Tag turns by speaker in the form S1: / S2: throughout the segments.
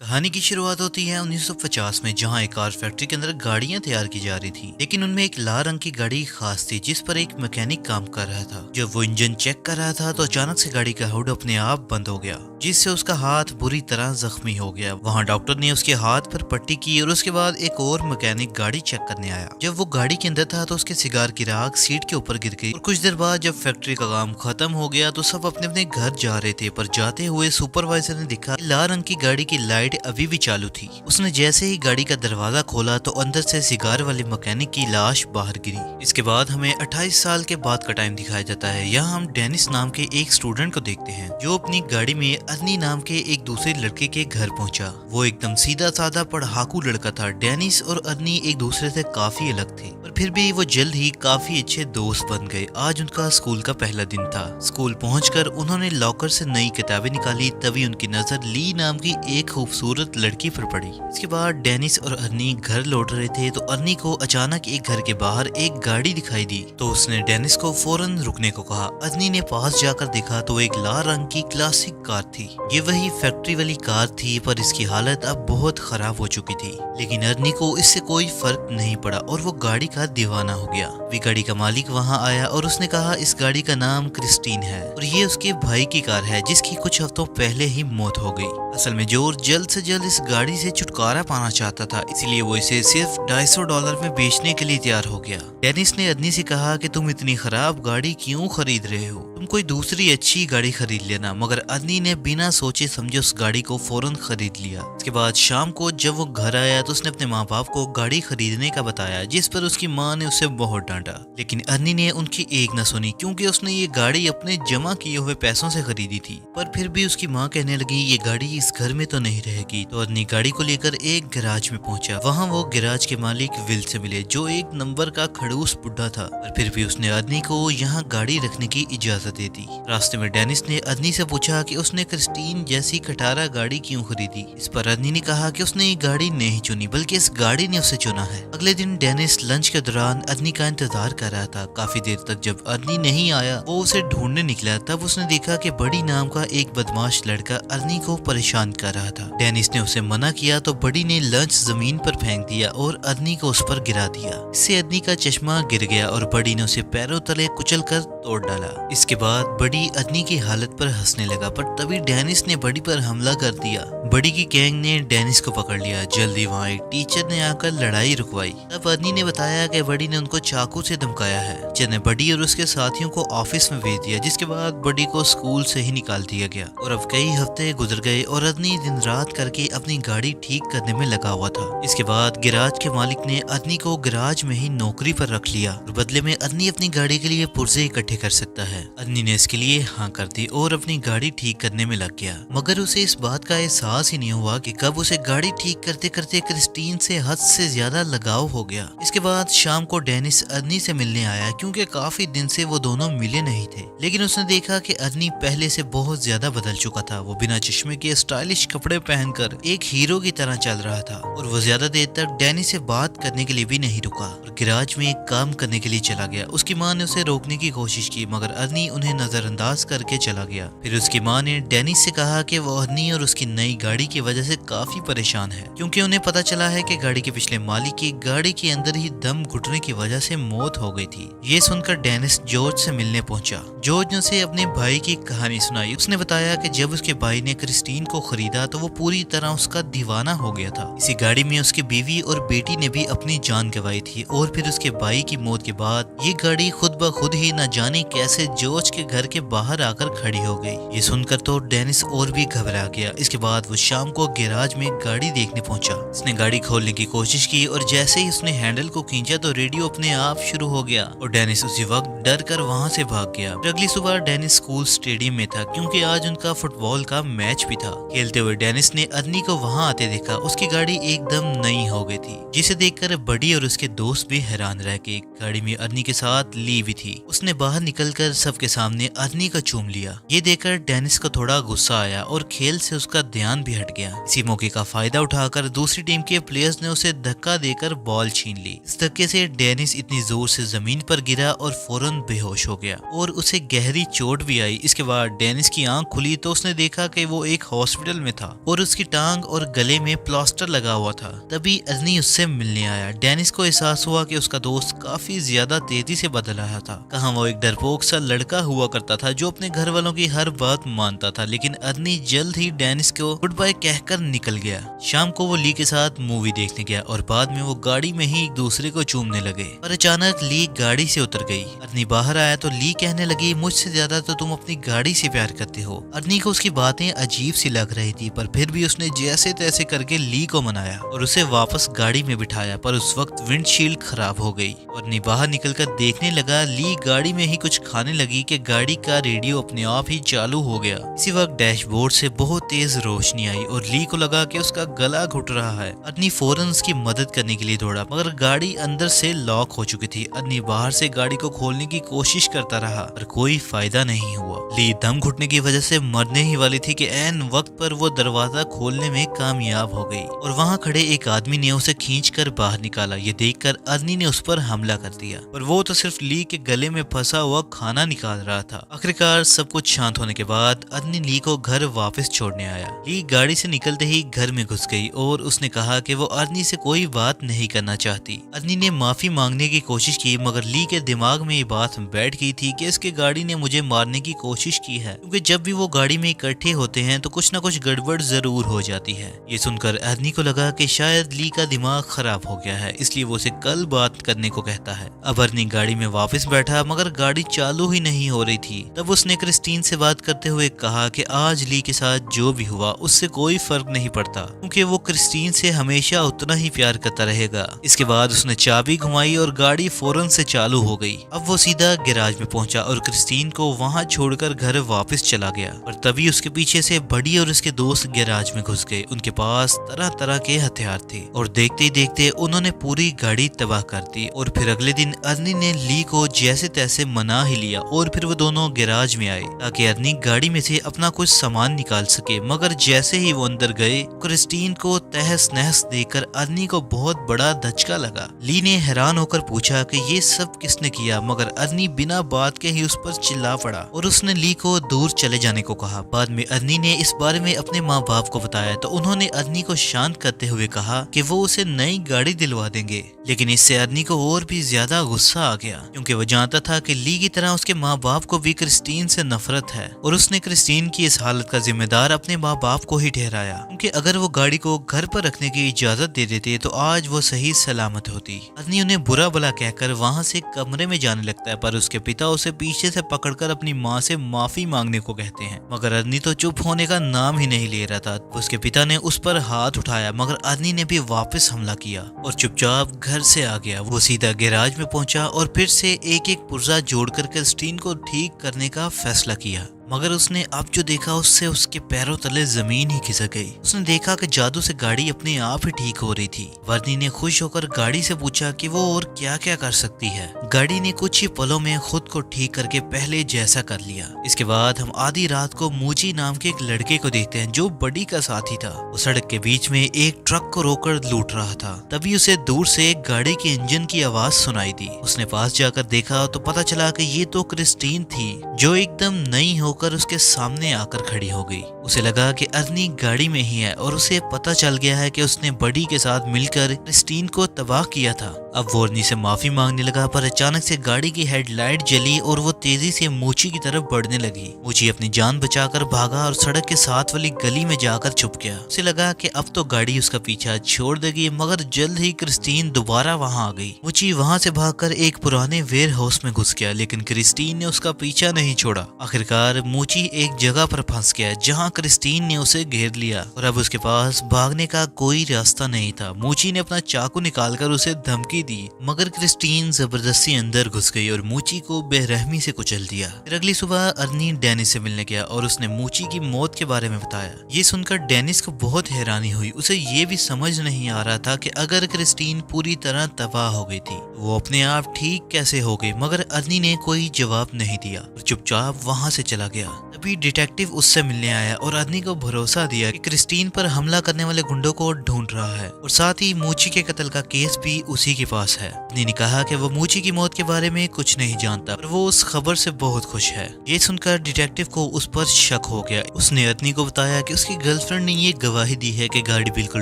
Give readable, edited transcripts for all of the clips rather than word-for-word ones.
S1: कहानी की शुरुआत होती है 1950 में, जहां एक कार फैक्ट्री के अंदर गाड़ियां तैयार की जा रही थी। लेकिन उनमें एक लाल रंग की गाड़ी खास थी जिस पर एक मैकेनिक काम कर रहा था। जब वो इंजन चेक कर रहा था तो अचानक से गाड़ी का हुड अपने आप बंद हो गया, जिससे उसका हाथ बुरी तरह जख्मी हो गया। वहां डॉक्टर ने उसके हाथ पर पट्टी की और उसके बाद एक और मैकेनिक गाड़ी चेक करने आया। जब वो गाड़ी के अंदर था तो उसके सिगार की राख सीट के ऊपर गिर गई और कुछ देर बाद जब फैक्ट्री का काम खत्म हो गया तो सब अपने अपने घर जा रहे थे। पर जाते हुए सुपरवाइजर ने देखा कि लाल रंग की गाड़ी की लाइट अभी भी चालू थी। उसने जैसे ही गाड़ी का दरवाजा खोला तो अंदर से सिगार वाले मैकेनिक की लाश बाहर गिरी। इसके बाद हमें 28 साल के बाद का टाइम दिखाया जाता है। यहाँ हम डेनिस नाम के एक स्टूडेंट को देखते हैं जो अपनी गाड़ी में अर्नी नाम के एक दूसरे लड़के के घर पहुंचा। वो एकदम सीधा साधा पढ़ाकू लड़का था। डेनिस और अर्नी एक दूसरे से काफी अलग थे, पर फिर भी वो जल्द ही काफी अच्छे दोस्त बन गए। आज उनका स्कूल का पहला दिन था। स्कूल पहुंचकर उन्होंने लॉकर से नई किताबें निकाली, तभी उनकी नजर ली नाम की एक खूबसूरत लड़की पर पड़ी। इसके बाद डेनिस और अर्नी घर लौट रहे थे तो अर्नी को अचानक एक घर के बाहर एक गाड़ी दिखाई दी, तो उसने डेनिस को फौरन रुकने को कहा। अर्नी ने पास जाकर देखा तो एक लाल रंग की क्लासिक कार थी। ये वही फैक्ट्री वाली कार थी, पर इसकी हालत अब बहुत खराब हो चुकी थी। लेकिन अर्नी को इससे कोई फर्क नहीं पड़ा और वो गाड़ी का दीवाना हो गया। वे गाड़ी का मालिक वहां आया और उसने कहा इस गाड़ी का नाम क्रिस्टीन है और ये उसके भाई की कार है जिसकी कुछ हफ्तों पहले ही मौत हो गई। असल में जॉर्ज जल्द से जल्द इस गाड़ी से छुटकारा पाना चाहता था, इसीलिए वो इसे सिर्फ $250 में बेचने के लिए तैयार हो गया। डेनिस ने अर्नी से कहा कि तुम इतनी खराब गाड़ी क्यों खरीद रहे हो, तुम कोई दूसरी अच्छी गाड़ी खरीद लेना। मगर अर्नी ने बिना सोचे समझे उस गाड़ी को फौरन खरीद लिया। इसके बाद शाम को जब वो घर आया तो उसने अपने माँ बाप को गाड़ी खरीदने का बताया, जिस पर उसकी माँ ने उसे बहुत डांटा। लेकिन अर्नी ने उनकी एक न सुनी, क्योंकि उसने ये गाड़ी अपने जमा किए हुए पैसों से खरीदी थी। पर फिर भी उसकी माँ कहने लगी ये गाड़ी इस घर में तो नहीं रहेगी। तो अर्नी गाड़ी को लेकर एक गैराज में पहुंचा। वहां वो गैराज के मालिक विल से मिले, जो एक नंबर का खड़ूस बुढ़ा था। पर फिर भी उसने अर्नी को यहाँ गाड़ी रखने की इजाजत दे दी। रास्ते में डेनिस ने अर्नी से पूछा कि उसने क्रिस्टीन जैसी खटारा गाड़ी क्यों खरीदी। इस पर अर्नी ने कहा कि उसने ये गाड़ी नहीं चुनी, बल्कि इस गाड़ी ने उसे चुना है। अगले दिन डेनिस लंच के दौरान अर्नी का इंतजार कर रहा था। काफी देर तक जब अर्नी नहीं आया वो उसे ढूंढने निकला, तब उसने देखा कि बड़ी नाम का एक बदमाश लड़का अर्नी को परेशान कर रहा था। डेनिस ने उसे मना किया तो बड़ी ने लंच जमीन पर फेंक दिया और अर्नी को उस पर गिरा दिया। इससे अर्नी का चश्मा गिर गया और बड़ी ने उसे पैरों तले कुचल कर तोड़ डाला। इसके बाद बड़ी अर्नी की हालत पर हंसने लगा, पर तभी डेनिस ने बड़ी पर हमला कर दिया। बड़ी की गैंग ने डेनिस को पकड़ लिया। जल्दी वहाँ एक टीचर ने आकर लड़ाई रुकवाई। तब अर्नी ने बताया कि बड़ी ने उनको चाकू से धमकाया है। टीचर ने बड़ी और उसके साथियों को ऑफिस में भेज दिया, जिसके बाद बड़ी को स्कूल से ही निकाल दिया गया। और अब कई हफ्ते गुजर गए और अर्नी दिन रात करके अपनी गाड़ी ठीक करने में लगा हुआ था। इसके बाद गैराज के मालिक ने अर्नी को गैराज में ही नौकरी पर रख लिया और बदले में अर्नी अपनी गाड़ी के लिए पुर्जे इकट्ठे कर सकता है। अर्नी ने इसके लिए हाँ कर दी और अपनी गाड़ी ठीक करने में लग गया। मगर उसे इस बात का एहसास ही नहीं हुआ कि कब उसे गाड़ी ठीक करते करते क्रिस्टीन से हद से ज्यादा लगाव हो गया। इसके बाद शाम को डेनिस अर्नी से मिलने आया, क्योंकि काफी दिन से वो दोनों मिले नहीं थे। लेकिन उसने देखा कि अर्नी पहले से बहुत ज्यादा बदल चुका था। वो बिना चश्मे के स्टाइलिश कपड़े पहनकर एक हीरो की तरह चल रहा था और वो ज्यादा देर तक डेनिस से बात करने के लिए भी नहीं रुका और गैराज में एक काम करने के लिए चला गया। उसकी माँ ने उसे रोकने की कोशिश की, मगर अर्नी उन्हें नजरअंदाज करके चला गया। फिर उसकी माँ ने डेनिस से कहा कि वो अर्नी और उसकी नई गाड़ी की वजह से काफी परेशान है, क्योंकि उन्हें पता चला है कि गाड़ी के पिछले मालिक की गाड़ी के अंदर ही दम घुटने की वजह से मौत हो गई थी। ये सुनकर डेनिस जॉर्ज से मिलने पहुंचा। जॉर्ज ने उसे अपने भाई की कहानी सुनाई। उसने बताया कि जब उसके भाई ने क्रिस्टीन को खरीदा तो वो पूरी तरह उसका दीवाना हो गया था। इसी गाड़ी में उसकी बीवी और बेटी ने भी अपनी जान गंवाई थी और फिर उसके भाई की मौत के बाद ये गाड़ी खुद ब खुद ही न जाने कैसे जॉर्ज के घर के बाहर आकर खड़ी हो गई। ये सुनकर तो डेनिस और भी घबरा गया। इसके बाद वो शाम को गैराज में गाड़ी देखने पहुंचा। उसने गाड़ी खोलने की कोशिश की और जैसे ही उसने हैंडल को खींचा तो रेडियो अपने आप शुरू हो गया और डेनिस उसी वक्त डर कर वहां से भाग गया। अगली सुबह डेनिस स्कूल स्टेडियम में था, क्योंकि आज उनका फुटबॉल का मैच भी था। खेलते हुए डेनिस ने अर्नी को वहां आते देखा। उसकी गाड़ी एकदम नई हो गई थी, जिसे देखकर बड़ी और उसके दोस्त भी हैरान रह गए। गाड़ी में अर्नी के साथ ली भी थी। उसने बाहर निकलकर सबके सामने अर्नी को चूम लिया। ये देखकर डेनिस को थोड़ा गुस्सा आया और खेल से उसका ध्यान भी हट गया। इसी मौके का फायदा उठाकर दूसरी टीम के प्लेयर्स ने उसे धक्का देकर बॉल छीन ली। इस धक्के से डेनिस इतनी जोर से जमीन पर गिरा और फौरन बेहोश हो गया और उसे गहरी चोट भी आई। इसके बाद डेनिस की आंख खुली तो उसने देखा कि वो एक हॉस्पिटल में था और उसकी टांग और गले में प्लास्टर लगा हुआ था। तभी अर्नी उससे मिलने आया। डेनिस को एहसास हुआ कि उसका दोस्त काफी ज्यादा तेजी से बदल रहा था। कहाँ वो एक डरपोक सा लड़का हुआ करता था जो अपने घर वालों की हर बात मानता था, लेकिन अर्नी जल्द ही डेनिस को गुड बाय कहकर निकल गया। शाम को वो ली के साथ मूवी देखने गया और बाद में वो गाड़ी में ही एक दूसरे को चूमने लगे। पर अचानक ली गाड़ी से उतर गई। अर्नी बाहर आया तो ली कहने लगी, मुझसे ज्यादा तो तुम अपनी गाड़ी से प्यार करते हो। अर्नी को उसकी बातें अजीब सी लग रही थी, पर फिर भी उसने जैसे तैसे करके ली को मनाया और उसे वापस गाड़ी में बिठाया। पर उस वक्त विंडशील्ड खराब हो गई। अर्नी बाहर निकलकर देखने लगा, ली गाड़ी में ही कुछ खाने लगी कि गाड़ी का रेडियो अपने आप ही चालू हो गया। इसी वक्त डैशबोर्ड से बहुत तेज रोशनी आई और ली को लगा कि उसका गला घुट रहा है। अर्नी फौरन उसकी मदद करने के लिए दौड़ा, मगर गाड़ी अंदर से लॉक हो चुकी थी। अर्नी बाहर से गाड़ी को खोलने की कोशिश करता रहा पर कोई फायदा नहीं हुआ। ली दम घुटने की वजह से मरने ही वाली थी कि ऐन वक्त पर वो दरवाजा खोलने में कामयाब हो गई और वहाँ खड़े एक आदमी ने उसे खींचकर बाहर निकाला। ये देखकर अर्नी ने उस पर हमला कर दिया, पर वो तो सिर्फ ली के गले में फंसा हुआ खाना निकाल रहा था। आखिरकार सब कुछ शांत होने के बाद अर्नी ली को घर वापस छोड़ने आया। ली गाड़ी से निकलते ही घर में घुस गई और उसने कहा कि वो अर्नी से कोई बात नहीं करना चाहती। अर्नी ने माफी मांगने की कोशिश की, मगर ली के दिमाग में ये बात बैठ गई थी कि इसके गाड़ी ने मुझे मारने की कोशिश की है, क्योंकि जब भी वो गाड़ी में इकट्ठे होते हैं तो कुछ ना कुछ गड़बड़ जरूर हो जाती है। ये सुनकर अर्नी को लगा कि शायद ली का दिमाग खराब हो गया है, इसलिए वो उसे कल बात करने को कहता है। अब अर्नी गाड़ी में वापस बैठा, मगर गाड़ी चालू ही नहीं हो रही थी। तब उसने क्रिस्टीन से बात करते हुए कहा कि आज ली के साथ जो भी हुआ उससे कोई फर्क नहीं पड़ता, क्योंकि वो क्रिस्टीन से हमेशा उतना ही प्यार करता रहेगा। इसके बाद उसने चाबी घुमाई और गाड़ी फौरन से चालू हो गई। अब वो सीधा गैराज में पहुंचा और क्रिस्टीन को वहां छोड़कर घर वापस चला गया। और तभी उसके पीछे से बड़ी और उसके दोस्त गैराज में घुस गए। उनके पास तरह तरह के हथियार थे और देखते ही देखते उन्होंने पूरी गाड़ी तबाह कर दी। और फिर अगले दिन अर्नी ने ली को जैसे तैसे मना ही लिया और फिर वो दोनों गैराज में आए ताकि अर्नी गाड़ी में से अपना कुछ सामान निकाल सके। मगर जैसे ही वो अंदर गए, क्रिस्टीन को तहस नहस देखकर अर्नी को बहुत बड़ा धचका लगा। ली ने हैरान होकर पूछा कि ये सब किसने किया, मगर अर्नी बिना बात के ही उस पर चिल्ला पड़ा और उसने ली को दूर चले जाने को कहा। बाद में अर्नी ने इस बारे में अपने माँ बाप को बताया तो उन्होंने अर्नी को शांत करते हुए कहा कि वो उसे नई गाड़ी दिलवा देंगे। लेकिन इससे अर्नी को और भी ज्यादा गुस्सा आ गया, क्योंकि वो जानता था कि ली की तरह उसके माँ बाप को भी क्रिस्टीन से नफरत है और उसने क्रिस्टीन की इस हालत का जिम्मेदार अपने माँ बाप को ही ठहराया, क्योंकि अगर वो गाड़ी को घर पर रखने की इजाजत दे देते तो आज वो सही सलामत होती। अर्नी उन्हें बुरा भला कहकर वहाँ से कमरे में जाने लगता है, पर उसके पिता उसे पीछे से पकड़कर अपनी माँ से माफी मांगने को कहते हैं। मगर अर्नी तो चुप होने का नाम ही नहीं ले रहा था। उसके पिता ने उस पर हाथ उठाया, मगर अर्नी ने भी वापस हमला किया और चुपचाप घर से आ गया। वो सीधा गैराज में पहुंचा और फिर से एक एक पुर्जा जोड़कर क्रिस्टीन को ठीक करने का फैसला किया। मगर उसने अब जो देखा उससे उसके पैरों तले जमीन ही खिसक गई। उसने देखा कि जादू से गाड़ी अपने आप ही ठीक हो रही थी। वर्नी ने खुश होकर गाड़ी से पूछा कि वो और क्या क्या कर सकती है। गाड़ी ने कुछ ही पलों में खुद को ठीक करके पहले जैसा कर लिया। इसके बाद हम आधी रात को मूची नाम के एक लड़के को देखते हैं जो बडी का साथी था। वो सड़क के बीच में एक ट्रक को रोककर लूट रहा था। तभी उसे दूर से एक गाड़ी के इंजन की आवाज सुनाई दी। उसने पास जाकर देखा तो पता चला कि ये तो क्रिस्टीन थी, जो एकदम नई होकर उसके सामने आकर खड़ी हो गई। उसे लगा कि अर्नी गाड़ी में ही है और उसे पता चल गया है कि उसने बडी के साथ मिलकर क्रिस्टीन को तबाह किया था। अब वो अर्नी से माफी मांगने लगा, पर अचानक से गाड़ी की हेडलाइट जली और वो तेजी से मूची की तरफ बढ़ने लगी। मूची अपनी जान बचाकर भागा और सड़क के साथ वाली गली में जाकर छुप गया। उसे लगा कि अब तो गाड़ी उसका पीछा छोड़ देगी, मगर जल्द ही क्रिस्टीन दोबारा वहां आ गई। मूची वहां से भागकर एक पुराने वेयर हाउस में घुस गया, लेकिन क्रिस्टीन ने उसका पीछा नहीं छोड़ा। आखिरकार मूची एक जगह पर फंस गया जहां क्रिस्टीन ने उसे घेर लिया और अब उसके पास भागने का कोई रास्ता नहीं था। मूची ने अपना चाकू निकालकर उसे धमकी दी, मगर क्रिस्टीन जबरदस्ती अंदर घुस गई और मूची को बेरहमी से कुचल दिया। फिर अगली सुबह अर्नी डेनिस से मिलने गया और उसने मूची की मौत के बारे में बताया। ये सुनकर डेनिस को बहुत हैरानी हुई। उसे ये भी समझ नहीं आ रहा था कि अगर क्रिस्टीन पूरी तरह तबाह हो गई थी, वो अपने आप ठीक कैसे हो गई। मगर अर्नी ने कोई जवाब नहीं दिया और चुपचाप वहां से चला गया। तभी डिटेक्टिव उससे मिलने आया और अर्नी को भरोसा दिया कि क्रिस्टीन पर हमला करने वाले गुंडों को ढूंढ रहा है और साथ ही मूची के कत्ल का केस भी उसी के पास है। अर्नी ने कहा कि वो मूची की मौत के बारे में कुछ नहीं जानता और वो उस खबर से बहुत खुश है। ये सुनकर डिटेक्टिव को उस पर शक हो गया। उसने अर्नी को बताया कि उसकी गर्लफ्रेंड ने ये गवाही दी है कि गाड़ी बिल्कुल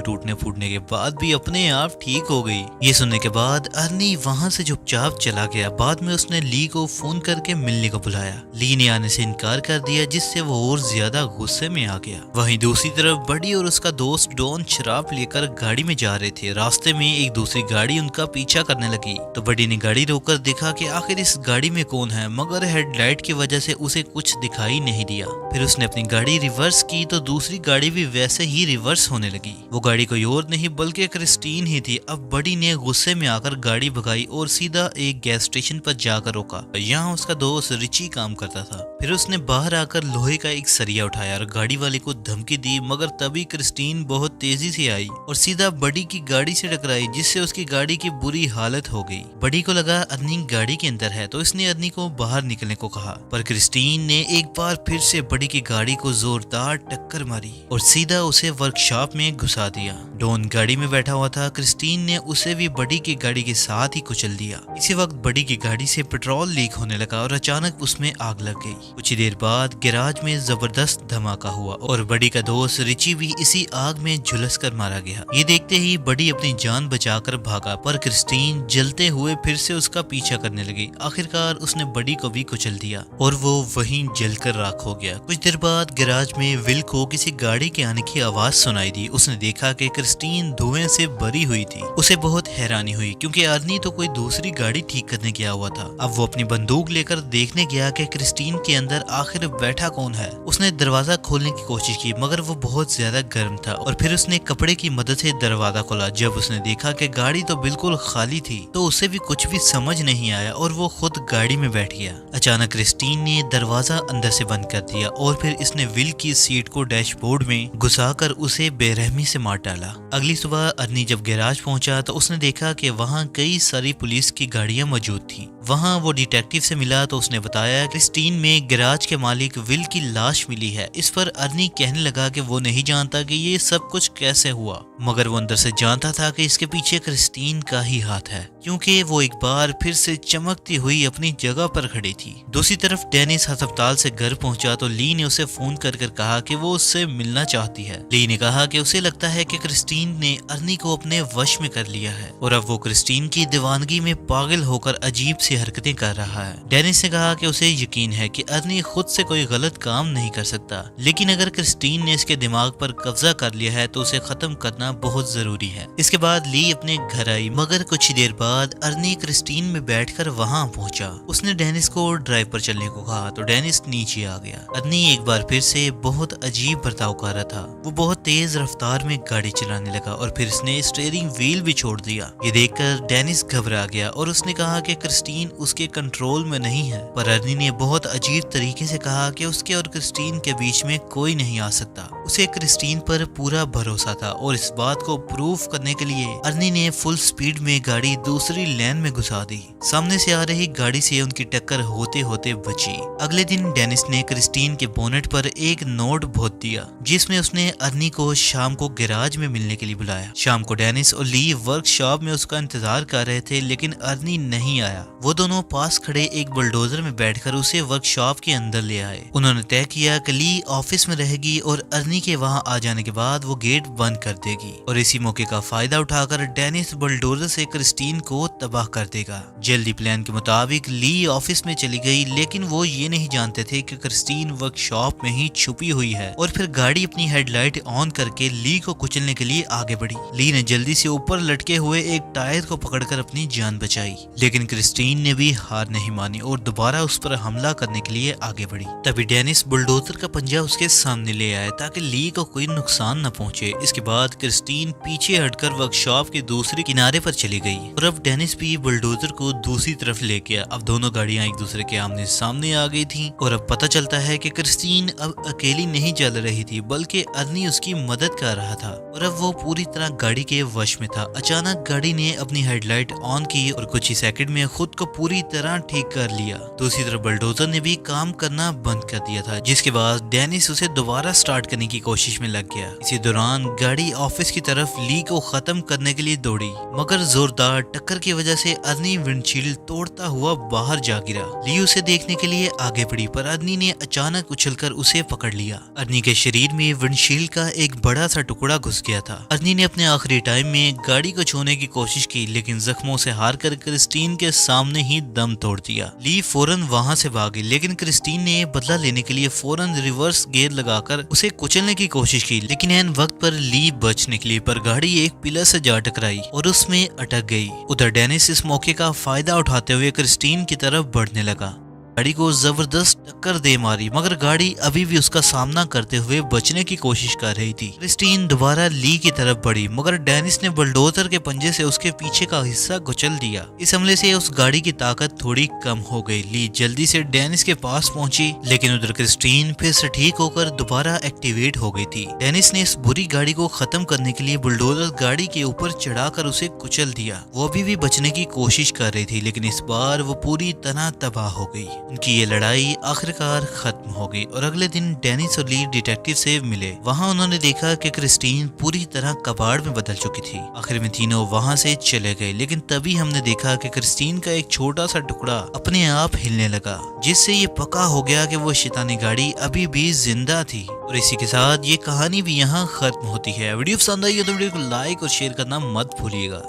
S1: टूटने फूटने के बाद भी अपने आप ठीक हो गई। ये सुनने के बाद अर्नी वहां से चुपचाप चला गया। बाद में उसने ली को फोन करके मिलने को बुलाया। ली ने आने से इनकार कर दिया, जिससे वो और ज्यादा गुस्से में आ गया। वहीं दूसरी तरफ बडी और उसका दोस्त डॉन शराब लेकर गाड़ी में जा रहे थे। रास्ते में एक दूसरी गाड़ी उनका पीछा करने लगी तो बडी ने गाड़ी रोककर देखा कि आखिर इस गाड़ी में कौन है, मगर हेडलाइट की वजह से उसे कुछ दिखाई नहीं दिया। फिर उसने अपनी गाड़ी रिवर्स की तो दूसरी गाड़ी भी वैसे ही रिवर्स होने लगी। वो गाड़ी कोई और नहीं बल्कि क्रिस्टीन ही थी। अब बडी ने गुस्से में आकर गाड़ी भगाई और सीधा एक गैस स्टेशन पर जाकर रोका। यहाँ उसका दोस्त रिची काम करता था। फिर उसने बाहर आकर लोहे का एक सरिया उठाया और गाड़ी वाले को धमकी दी, मगर तभी क्रिस्टीन बहुत तेजी से आई और सीधा बडी की गाड़ी से टकराई, जिससे उसकी गाड़ी की बुरी हालत हो गई। बडी को लगा अर्नी गाड़ी के अंदर है तो इसने अर्नी को बाहर निकलने को कहा, पर क्रिस्टीन ने एक बार फिर से बडी की गाड़ी को जोरदार टक्कर मारी और सीधा उसे वर्कशॉप में घुसा दिया। डॉन गाड़ी में बैठा हुआ था। क्रिस्टीन ने उसे भी बडी की गाड़ी के साथ ही कुचल दिया। इसी वक्त बडी की गाड़ी से पेट्रोल लीक होने लगा और अचानक उसमें आग लग गई। कुछ ही देर बाद गैराज में जबरदस्त धमाका हुआ और बडी का दोस्त रिची भी इसी आग में झुलस कर मारा गया। ये देखते ही बडी अपनी जान बचाकर भागा, पर क्रिस्टीन जलते हुए फिर से उसका पीछा करने लगी। आखिरकार उसने बडी को भी कुचल दिया और वो वहीं जलकर राख हो गया। कुछ देर बाद गैराज में विल को किसी गाड़ी के आने की आवाज सुनाई दी। उसने देखा कि क्रिस्टीन धुएं से भरी हुई थी। उसे बहुत हैरानी हुई क्योंकि अर्नी तो कोई दूसरी गाड़ी ठीक करने गया हुआ था। अब वो अपनी बंदूक लेकर देखने गया कि क्रिस्टीन के अंदर आखिर बैठा कौन है। उसने दरवाजा खोलने की कोशिश की मगर वो बहुत ज्यादा गर्म था और फिर उसने कपड़े की मदद से दरवाजा खोला। जब उसने देखा कि गाड़ी तो बिल्कुल खाली थी तो उसे भी कुछ भी समझ नहीं आया और वो खुद गाड़ी में बैठ गया। अचानक क्रिस्टीन ने दरवाजा अंदर से बंद कर दिया और फिर इसने विल की सीट को डैशबोर्ड में घुसाकर उसे बेरहमी से मार डाला। अगली सुबह अर्नी जब गैराज पहुंचा तो उसने देखा कि वहां कई सारी पुलिस की गाड़ियां मौजूद थी। वहां वो डिटेक्टिव से मिला तो उसने बताया क्रिस्टीन में गैराज के मालिक विल की लाश मिली है। इस पर अर्नी कहने लगा कि वो नहीं जानता कि ये सब कुछ कैसे हुआ, मगर वो अंदर से जानता था कि इसके पीछे क्रिस्टीन का ही हाथ है, क्योंकि वो एक बार फिर से चमकती हुई अपनी जगह पर खड़ी थी। दूसरी तरफ डेनिस अस्पताल से घर पहुंचा तो ली ने उसे फोन कर कहा कि वो उससे मिलना चाहती है। ली ने कहा कि उसे लगता है कि क्रिस्टीन ने अर्नी को अपने वश में कर लिया है और अब वो क्रिस्टीन की दीवानगी में पागल होकर अजीब सी हरकतें कर रहा है। डेनिस ने कहा कि उसे यकीन है कि अर्नी खुद से कोई गलत काम नहीं कर सकता, लेकिन अगर क्रिस्टीन ने इसके दिमाग पर कब्जा कर लिया है तो उसे खत्म करना बहुत जरूरी है। इसके बाद ली अपने घर आई, मगर कुछ ही देर बाद अर्नी क्रिस्टीन में बैठकर वहां पहुंचा। उसने डेनिस को ड्राइव पर चलने को कहा तो डेनिस नीचे आ गया। अर्नी एक बार फिर से बहुत अजीब बर्ताव कर रहा था। वो बहुत तेज रफ्तार में गाड़ी चलाने लगा और फिर इसने स्टीयरिंग व्हील भी छोड़ दिया। ये देखकर डेनिस घबरा गया और उसने कहा कि क्रिस्टीन उसके कंट्रोल में नहीं है, पर अर्नी ने बहुत अजीब तरीके से कहा कि उसके और क्रिस्टीन के बीच में कोई नहीं आ सकता। उसे क्रिस्टीन पर पूरा भरोसा था और इस बात को प्रूफ करने के लिए अर्नी ने फुल स्पीड में गाड़ी दूसरी लेन में घुसा दी। सामने से आ रही गाड़ी से उनकी टक्कर होते होते बची। अगले दिन डेनिस ने क्रिस्टीन के बोनेट पर एक नोट भोत दिया जिसमें उसने अर्नी को शाम को गैराज में मिलने के लिए बुलाया। शाम को डेनिस और ली वर्कशॉप में उसका इंतजार कर रहे थे, लेकिन अर्नी नहीं आया। वो दोनों पास खड़े एक बुलडोजर में बैठकर उसे वर्कशॉप के अंदर ले आए। उन्होंने तय किया कि ली ऑफिस में रहेगी और अर्नी के वहां आ जाने के बाद वो गेट बंद कर देगी और इसी मौके का फायदा उठाकर डेनिस बुलडोजर से क्रिस्टीन को तबाह कर देगा। जल्दी प्लान के मुताबिक ली ऑफिस में चली गई, लेकिन वो ये नहीं जानते थे कि क्रिस्टीन वर्कशॉप में ही छुपी हुई है और फिर गाड़ी अपनी हेडलाइट ऑन करके ली को कुचलने के लिए आगे बढ़ी। ली ने जल्दी से ऊपर लटके हुए एक टायर को पकड़कर अपनी जान बचाई, लेकिन क्रिस्टीन ने भी हार नहीं मानी और दोबारा उस पर हमला करने के लिए आगे पड़ी। तभी डेनिस बुलडोजर का पंजा उसके सामने ले आया ताकि ली को कोई नुकसान न पहुंचे। इसके बाद क्रिस्टीन पीछे हटकर वर्कशॉप के दूसरे किनारे पर चली गई और अब डेनिस भी बुलडोजर को दूसरी तरफ ले गया। अब दोनों गाड़ियां एक दूसरे के आमने सामने आ गई थी और अब पता चलता है कि क्रिस्टीन अब अकेली नहीं चल रही थी बल्कि अर्नी उसकी मदद कर रहा था और अब वो पूरी तरह गाड़ी के वश में था। अचानक गाड़ी ने अपनी हेडलाइट ऑन की और कुछ ही सेकंड में खुद को पूरी तरह ठीक कर लिया। दूसरी तरफ बुलडोजर ने भी काम करना बंद कर दिया था, जिसके बाद डेनिस उसे दोबारा स्टार्ट करने की कोशिश में लग गया। इसी दौरान गाड़ी ऑफिस की तरफ ली को खत्म करने के लिए दौड़ी, मगर जोरदार टक्कर की वजह से अर्नी विंडशील्ड तोड़ता हुआ बाहर जा गिरा। ली उसे देखने के लिए आगे बढ़ी पर अर्नी ने अचानक उछलकर उसे पकड़ लिया। अर्नी के शरीर में विंडशील्ड का एक बड़ा सा टुकड़ा घुस गया था। अर्नी ने अपने आखिरी टाइम में गाड़ी को छूने की कोशिश की लेकिन जख्मों से हार कर क्रिस्टीन के सामने ही दम तोड़ दिया। ली फौरन वहां से भागी लेकिन क्रिस्टीन ने बदला लेने के लिए फौरन रिवर्स गियर लगाकर उसे कुचलने की कोशिश की, लेकिन एन वक्त पर ली बच निकली पर गाड़ी एक पिलर से जा टकराई और उसमें अटक गई। उधर डेनिस इस मौके का फायदा उठाते हुए क्रिस्टीन की तरफ बढ़ने लगा। गाड़ी को जबरदस्त टक्कर दे मारी मगर गाड़ी अभी भी उसका सामना करते हुए बचने की कोशिश कर रही थी। क्रिस्टीन दोबारा ली की तरफ बढ़ी मगर डेनिस ने बुलडोजर के पंजे से उसके पीछे का हिस्सा कुचल दिया। इस हमले से उस गाड़ी की ताकत थोड़ी कम हो गई। ली जल्दी से डेनिस के पास पहुंची लेकिन उधर क्रिस्टीन फिर से ठीक होकर दोबारा एक्टिवेट हो गई थी। डेनिस ने इस बुरी गाड़ी को खत्म करने के लिए बुलडोजर गाड़ी के ऊपर चढ़ाकर उसे कुचल दिया। वो अभी भी बचने की कोशिश कर रही थी लेकिन इस बार वो पूरी तरह तबाह हो गई। उनकी ये लड़ाई आखिरकार खत्म हो गई और अगले दिन डेनिस और ली डिटेक्टिव से मिले। वहां उन्होंने देखा कि क्रिस्टीन पूरी तरह कबाड़ में बदल चुकी थी। आखिर में तीनों वहां से चले गए लेकिन तभी हमने देखा कि क्रिस्टीन का एक छोटा सा टुकड़ा अपने आप हिलने लगा, जिससे ये पक्का हो गया कि वो शैतानी गाड़ी अभी भी जिंदा थी। और इसी के साथ ये कहानी भी यहाँ खत्म होती है। वीडियो पसंद आई है तो वीडियो को लाइक और शेयर करना मत भूलिएगा।